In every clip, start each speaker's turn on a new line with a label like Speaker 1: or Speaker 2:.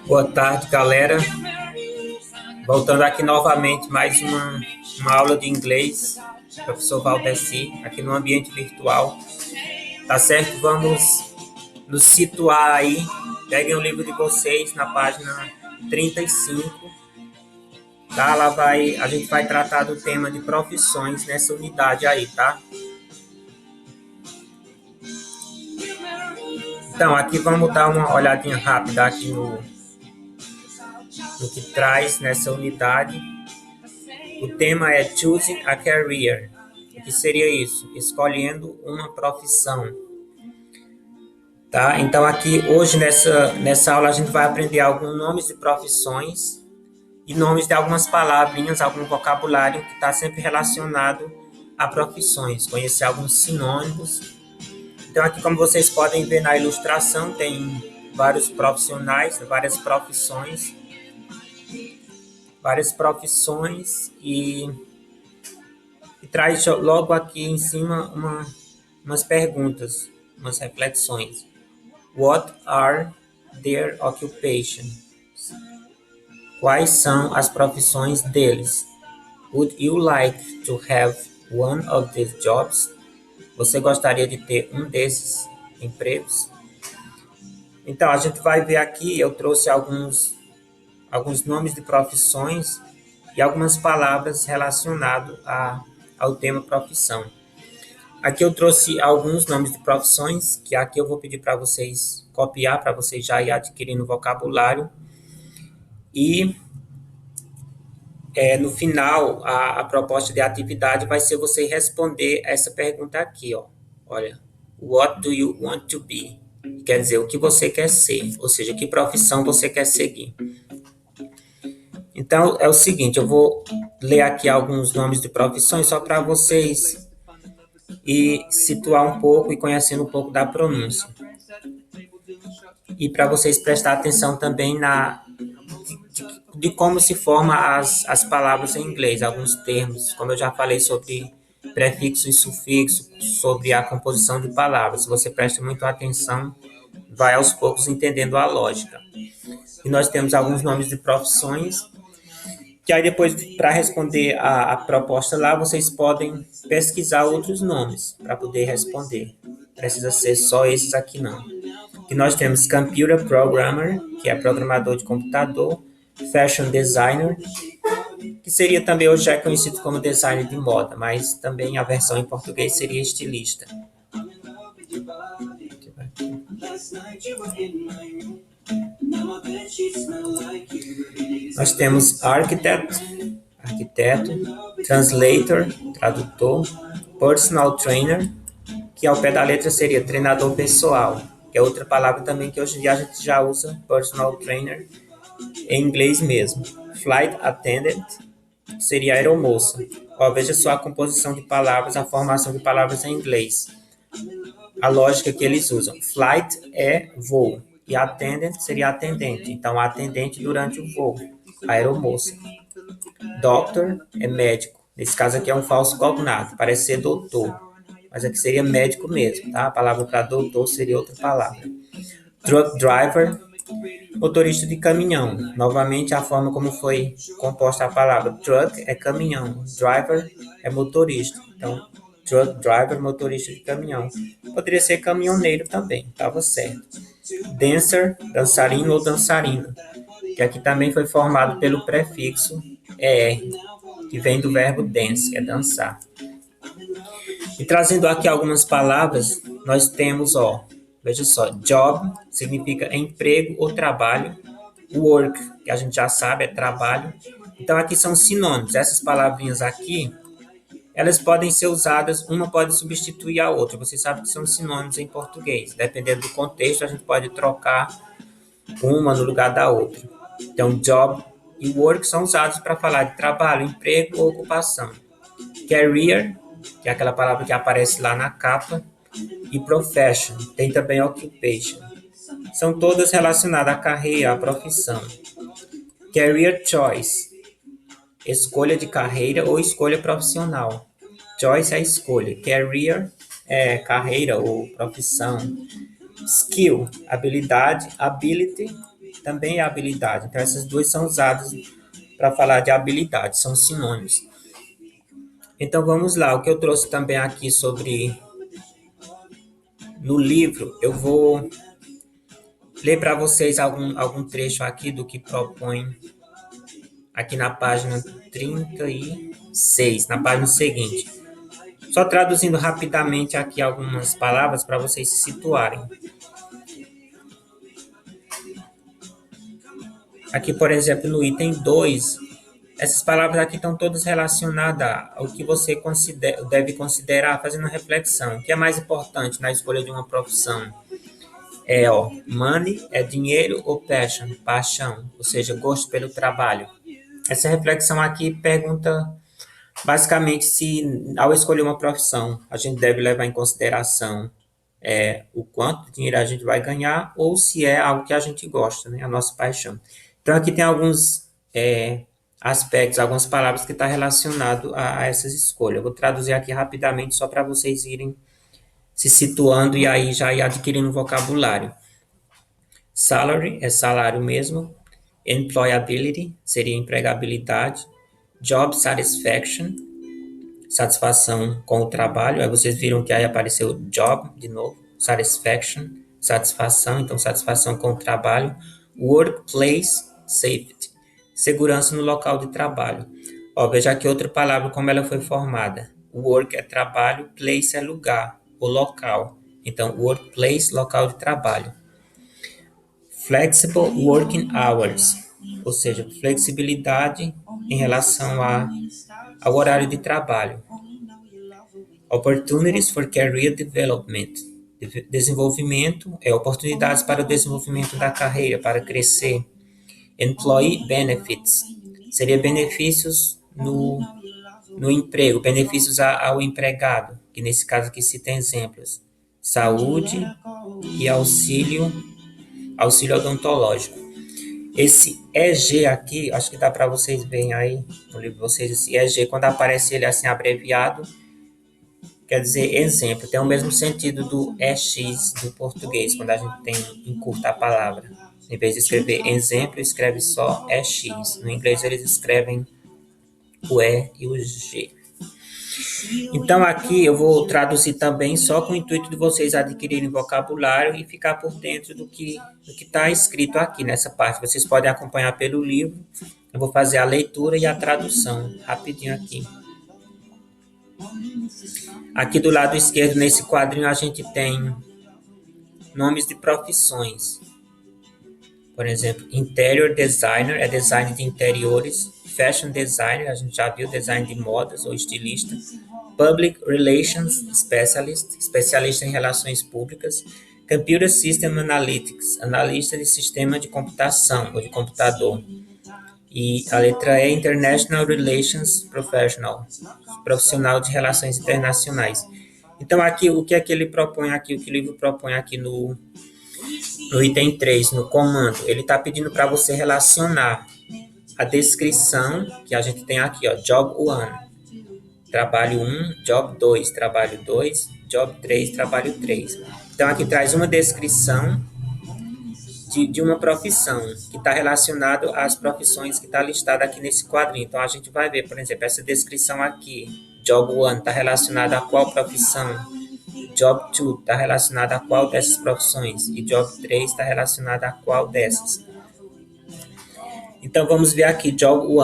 Speaker 1: Boa tarde, galera. Voltando aqui novamente, mais uma aula de inglês, professor Valdeci, aqui no ambiente virtual. Tá certo? Vamos nos situar aí. Peguem o livro de vocês na página 35. Tá? A gente vai tratar do tema de profissões nessa unidade aí, tá? Então, aqui vamos dar uma olhadinha rápida aqui no que traz nessa unidade. O tema é Choosing a Career. O que seria isso? Escolhendo uma profissão. Tá? Então, aqui hoje nessa aula a gente vai aprender alguns nomes de profissões e nomes de algumas palavrinhas, algum vocabulário que está sempre relacionado a profissões. Conhecer alguns sinônimos. Então, aqui como vocês podem ver na ilustração, tem vários profissionais, várias profissões e traz logo aqui em cima umas perguntas, umas reflexões. What are their occupations? Quais são as profissões deles? Would you like to have one of these jobs? Você gostaria de ter um desses empregos? Então, a gente vai ver aqui, eu trouxe alguns nomes de profissões e algumas palavras relacionadas ao tema profissão. Aqui eu trouxe alguns nomes de profissões, que aqui eu vou pedir para vocês copiar, para vocês já ir adquirindo vocabulário. E no final, a proposta de atividade vai ser você responder essa pergunta aqui, ó. Olha, what do you want to be? Quer dizer, o que você quer ser, ou seja, que profissão você quer seguir. Então, é o seguinte, eu vou ler aqui alguns nomes de profissões só para vocês e situar um pouco e conhecendo um pouco da pronúncia. E para vocês prestar atenção também de como se forma as palavras em inglês, alguns termos, como eu já falei sobre prefixo e sufixo, sobre a composição de palavras. Se você presta muita atenção, vai aos poucos entendendo a lógica. E nós temos alguns nomes de profissões, que aí depois, para responder a proposta lá, vocês podem pesquisar outros nomes para poder responder. Precisa ser só esses aqui não. Que nós temos Computer Programmer, que é programador de computador, Fashion Designer, que seria também hoje já conhecido como designer de moda, mas também a versão em português seria estilista. Nós temos arquiteto, translator, tradutor, personal trainer, que ao pé da letra seria treinador pessoal, que é outra palavra também que hoje em dia a gente já usa, personal trainer, em inglês mesmo. Flight attendant, que seria aeromoça. Ó, veja só a composição de palavras, a formação de palavras em inglês. A lógica que eles usam. Flight é voo e attendant seria atendente. Então, atendente durante o voo, aeromoça. Doctor é médico. Nesse caso aqui é um falso cognado, parece ser doutor. Mas aqui seria médico mesmo, tá? A palavra para doutor seria outra palavra. Truck driver, motorista de caminhão. Novamente, a forma como foi composta a palavra. Truck é caminhão, driver é motorista. Então, truck driver, motorista de caminhão. Poderia ser caminhoneiro também, estava certo. Dancer, dançarino ou dançarina, que aqui também foi formado pelo prefixo ER, que vem do verbo dance, que é dançar. E trazendo aqui algumas palavras, nós temos, ó, veja só, job significa emprego ou trabalho, work, que a gente já sabe, é trabalho. Então, aqui são sinônimos. Essas palavrinhas aqui, elas podem ser usadas, uma pode substituir a outra. Você sabe que são sinônimos em português. Dependendo do contexto, a gente pode trocar uma no lugar da outra. Então, job e work são usados para falar de trabalho, emprego ou ocupação. Career, que é aquela palavra que aparece lá na capa, e profession, tem também occupation. São todas relacionadas à carreira, à profissão. Career choice, escolha de carreira ou escolha profissional. Choice é escolha, career é carreira ou profissão. Skill, habilidade, ability também é habilidade. Então, essas duas são usadas para falar de habilidade, são sinônimos. Então, vamos lá. O que eu trouxe também aqui sobre... No livro, eu vou ler para vocês algum trecho aqui do que propõe aqui na página 36, na página seguinte. Só traduzindo rapidamente aqui algumas palavras para vocês se situarem. Aqui, por exemplo, no item 2, essas palavras aqui estão todas relacionadas ao que você deve considerar fazendo uma reflexão. O que é mais importante na escolha de uma profissão? Money é dinheiro ou passion, paixão, ou seja, gosto pelo trabalho. Essa reflexão aqui pergunta basicamente se, ao escolher uma profissão, a gente deve levar em consideração o quanto de dinheiro a gente vai ganhar ou se é algo que a gente gosta, né, a nossa paixão. Então, aqui tem alguns aspectos, algumas palavras que estão relacionados a essas escolhas. Eu vou traduzir aqui rapidamente só para vocês irem se situando e aí já ir adquirindo vocabulário. Salary é salário mesmo. Employability seria empregabilidade. Job satisfaction, satisfação com o trabalho. Aí vocês viram que aí apareceu job de novo. Satisfaction, satisfação, então satisfação com o trabalho. Workplace safety, segurança no local de trabalho. Veja aqui outra palavra como ela foi formada. Work é trabalho, place é lugar, ou local. Então, workplace, local de trabalho. Flexible working hours, ou seja, flexibilidade em relação ao horário de trabalho. Opportunities for career development, desenvolvimento, oportunidades para o desenvolvimento da carreira, para crescer. Employee benefits, seria benefícios no emprego, benefícios ao empregado, que nesse caso aqui cita exemplos. Saúde e auxílio odontológico. Esse EG aqui, acho que dá para vocês verem aí no livro de vocês, esse EG, quando aparece ele assim abreviado, quer dizer exemplo, tem o mesmo sentido do EX do português, quando a gente encurta a palavra. Em vez de escrever exemplo, escreve só EX. No inglês eles escrevem o E e o G. Então aqui eu vou traduzir também só com o intuito de vocês adquirirem vocabulário e ficar por dentro do que está escrito aqui nessa parte. Vocês podem acompanhar pelo livro. Eu vou fazer a leitura e a tradução rapidinho aqui. Aqui do lado esquerdo, nesse quadrinho, a gente tem nomes de profissões. Por exemplo, Interior Designer é design de interiores. Fashion Designer, a gente já viu, design de modas ou estilista. Public Relations Specialist, especialista em relações públicas. Computer System Analytics, analista de sistema de computação ou de computador. E a letra E, International Relations Professional, profissional de relações internacionais. Então, aqui, o que é que ele propõe aqui, o que o livro propõe aqui no item 3, no comando? Ele está pedindo para você relacionar a descrição que a gente tem aqui, ó, Job 1, trabalho 1, Job 2, trabalho 2, Job 3, trabalho 3. Então, aqui traz uma descrição de uma profissão que está relacionado às profissões que está listada aqui nesse quadrinho. Então, a gente vai ver, por exemplo, essa descrição aqui. Job 1 está relacionada a qual profissão? Job 2 está relacionada a qual dessas profissões? E Job 3 está relacionada a qual dessas? Então, vamos ver aqui, Job 1.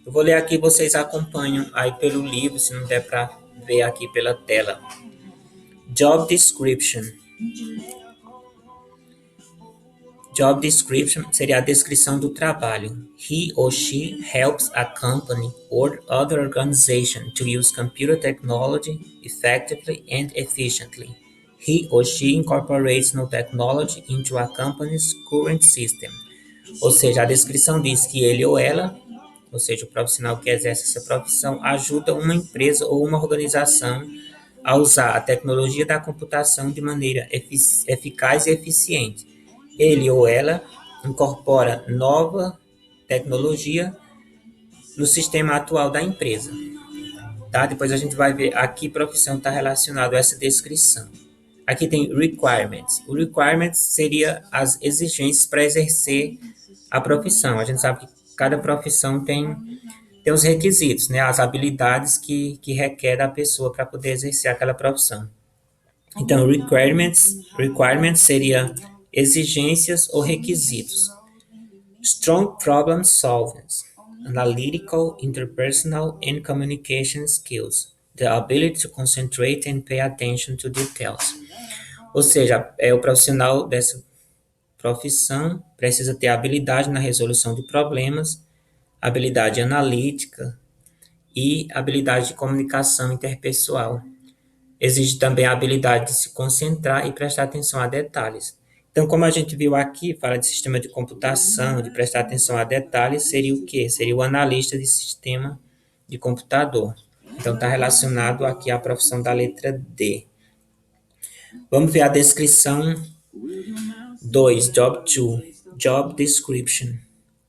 Speaker 1: Eu vou ler aqui, vocês acompanham aí pelo livro, se não der para ver aqui pela tela. Job Description. Job description seria a descrição do trabalho. He or she helps a company or other organization to use computer technology effectively and efficiently. He or she incorporates new technology into a company's current system. Ou seja, a descrição diz que ele ou ela, ou seja, o profissional que exerce essa profissão, ajuda uma empresa ou uma organização a usar a tecnologia da computação de maneira eficaz e eficiente. Ele ou ela incorpora nova tecnologia no sistema atual da empresa. Tá? Depois a gente vai ver a que profissão está relacionado a essa descrição. Aqui tem requirements. O requirements seria as exigências para exercer a profissão. A gente sabe que cada profissão tem os requisitos, né? As habilidades que requer da pessoa para poder exercer aquela profissão. Então, requirements seria exigências ou requisitos. Strong problem solving, analytical, interpersonal, and communication skills. The ability to concentrate and pay attention to details. Ou seja, o profissional dessa profissão precisa ter habilidade na resolução de problemas, habilidade analítica e habilidade de comunicação interpessoal. Exige também a habilidade de se concentrar e prestar atenção a detalhes. Então, como a gente viu aqui, fala de sistema de computação, de prestar atenção a detalhes, seria o quê? Seria o analista de sistema de computador. Então, está relacionado aqui à profissão da letra D. Vamos ver a descrição 2, Job 2, Job Description.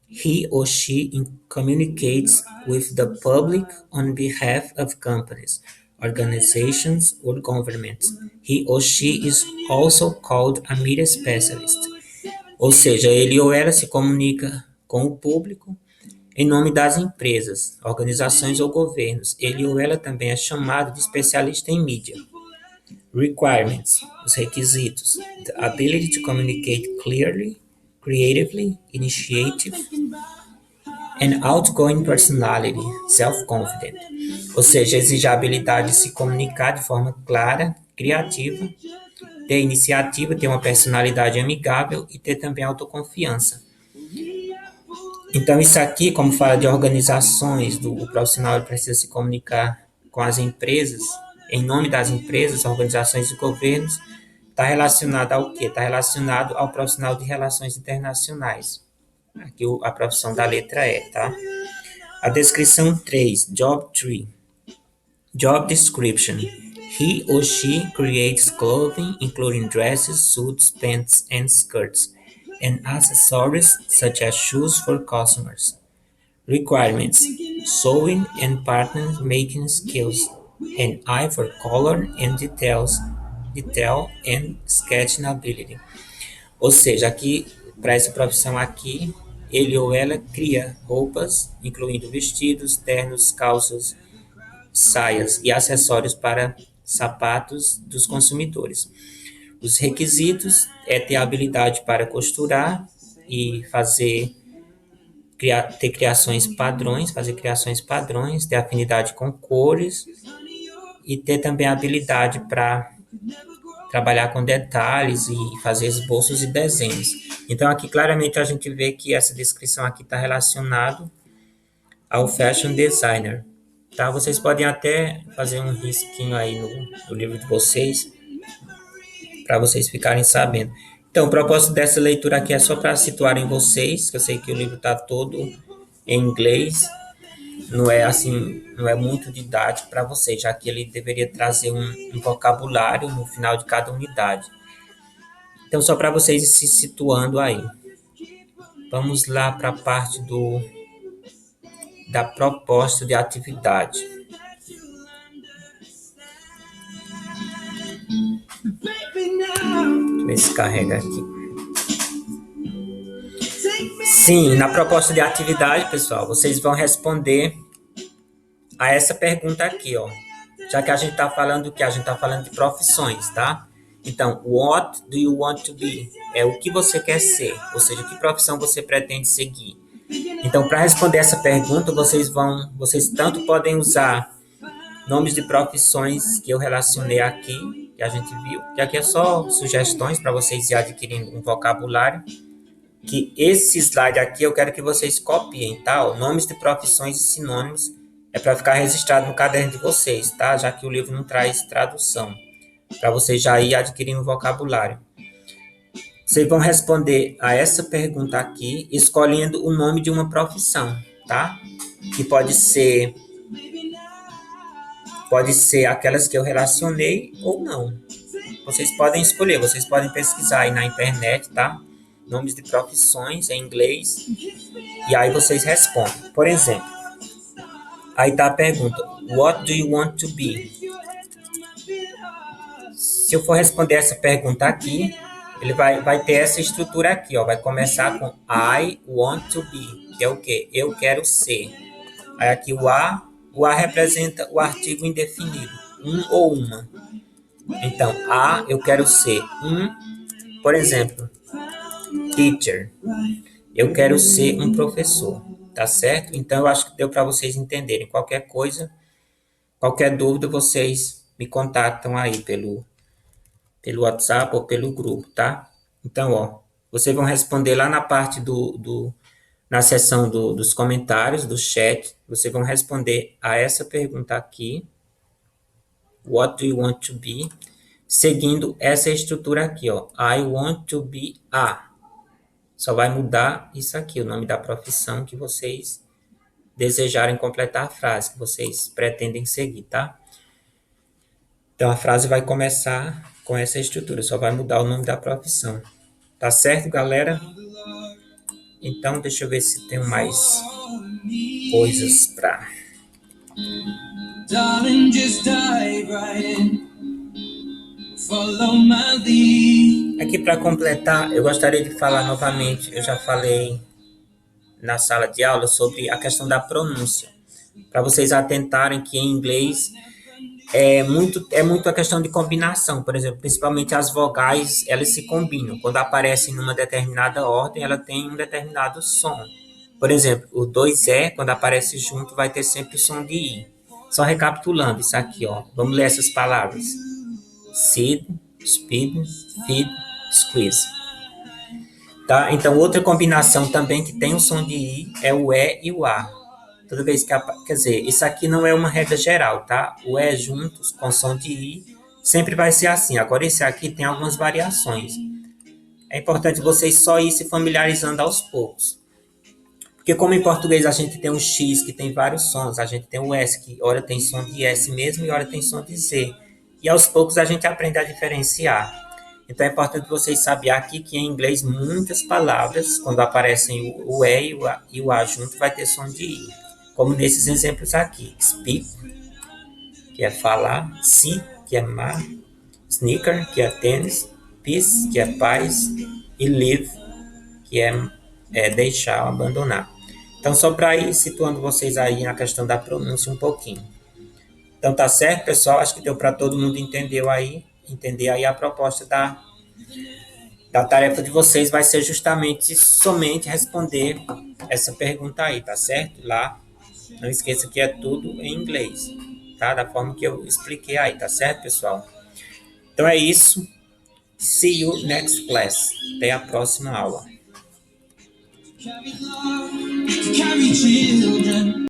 Speaker 1: He or she communicates with the public on behalf of companies, organizations, or governments. He or she is also called a media specialist. Ou seja, ele ou ela se comunica com o público em nome das empresas, organizações ou governos. Ele ou ela também é chamado de especialista em mídia. Requirements, os requisitos. The ability to communicate clearly, creatively, initiative, and outgoing personality, self-confident. Ou seja, exige a habilidade de se comunicar de forma clara, criativa, ter iniciativa, ter uma personalidade amigável e ter também autoconfiança. Então, isso aqui, como fala de organizações, o profissional ele precisa se comunicar com as empresas, em nome das empresas, organizações e governos, está relacionado ao quê? Está relacionado ao profissional de relações internacionais. Aqui a profissão da letra E, tá? A descrição 3, Job 3. Job description. He or she creates clothing, including dresses, suits, pants, and skirts, and accessories such as shoes for customers. Requirements: sewing and pattern making skills, an eye for color and detail and sketching ability. Ou seja, aqui, para essa profissão aqui, ele ou ela cria roupas, incluindo vestidos, ternos, calças, saias e acessórios para sapatos dos consumidores. Os requisitos é ter habilidade para costurar e ter criações padrões, ter afinidade com cores e ter também habilidade para trabalhar com detalhes e fazer esboços e desenhos. Então, aqui claramente a gente vê que essa descrição aqui está relacionado ao fashion designer. Tá? Vocês podem até fazer um risquinho aí no livro de vocês, para vocês ficarem sabendo. Então, o propósito dessa leitura aqui é só para situarem vocês, que eu sei que o livro está todo em inglês, não é muito didático para vocês, já que ele deveria trazer um vocabulário no final de cada unidade. Então, só para vocês se situando aí. Vamos lá para a parte da proposta de atividade. Deixa eu ver se carrega aqui. Sim, na proposta de atividade, pessoal, vocês vão responder a essa pergunta aqui, ó. Já que a gente está falando do que? A gente está falando de profissões, tá? Então, what do you want to be? É o que você quer ser, ou seja, que profissão você pretende seguir. Então, para responder essa pergunta, vocês tanto podem usar nomes de profissões que eu relacionei aqui, que a gente viu, que aqui é só sugestões para vocês ir adquirindo um vocabulário, que esse slide aqui eu quero que vocês copiem, tá? Ó, nomes de profissões e sinônimos é para ficar registrado no caderno de vocês, tá? Já que o livro não traz tradução, para vocês já ir adquirindo vocabulário. Vocês vão responder a essa pergunta aqui, escolhendo o nome de uma profissão, tá? Que pode ser aquelas que eu relacionei ou não. Vocês podem escolher, vocês podem pesquisar aí na internet, tá? Nomes de profissões em inglês, e aí vocês respondem. Por exemplo, aí tá a pergunta, what do you want to be? Se eu for responder essa pergunta aqui, ele vai ter essa estrutura aqui, ó. Vai começar com I want to be, que é o quê? Eu quero ser. Aí aqui o a representa o artigo indefinido, um ou uma. Então, eu quero ser por exemplo, teacher. Eu quero ser um professor, tá certo? Então, eu acho que deu para vocês entenderem. Qualquer coisa, qualquer dúvida, vocês me contatam aí pelo WhatsApp ou pelo grupo, tá? Então, ó, vocês vão responder lá na parte na seção dos comentários, do chat, vocês vão responder a essa pergunta aqui, what do you want to be? Seguindo essa estrutura aqui, ó, I want to be a. Só vai mudar isso aqui, o nome da profissão que vocês desejarem completar a frase, que vocês pretendem seguir, tá? Então, a frase vai começar com essa estrutura, só vai mudar o nome da profissão. Tá certo, galera? Então, deixa eu ver se tem mais coisas para... Aqui para completar, eu gostaria de falar novamente, eu já falei na sala de aula sobre a questão da pronúncia. Para vocês atentarem que em inglês é muito a questão de combinação, por exemplo, principalmente as vogais, elas se combinam. Quando aparecem numa determinada ordem, ela tem um determinado som. Por exemplo, o 2E, quando aparece junto, vai ter sempre o som de I. Só recapitulando isso aqui, ó. Vamos ler essas palavras. Seed, speed, feed, squeeze. Tá? Então, outra combinação também que tem o som de I é o E e o A. Toda vez que... Quer dizer, isso aqui não é uma regra geral, tá? O E juntos com som de I sempre vai ser assim. Agora, esse aqui tem algumas variações. É importante vocês só ir se familiarizando aos poucos. Porque como em português a gente tem um X que tem vários sons, a gente tem o S que ora tem som de S mesmo e ora tem som de Z. E aos poucos a gente aprende a diferenciar. Então é importante vocês saberem aqui que em inglês muitas palavras, quando aparecem o E e o A junto, vai ter som de I. Como nesses exemplos aqui. Speak, que é falar. See, que é mar. Sneaker, que é tênis. Peace, que é paz. E leave, que é deixar, abandonar. Então, só para ir situando vocês aí na questão da pronúncia um pouquinho. Então, tá certo, pessoal? Acho que deu para todo mundo entender aí a proposta da tarefa de vocês vai ser justamente somente responder essa pergunta aí, tá certo? Lá, não esqueça que é tudo em inglês, tá? Da forma que eu expliquei aí, tá certo, pessoal? Então é isso. See you next class. Até a próxima aula.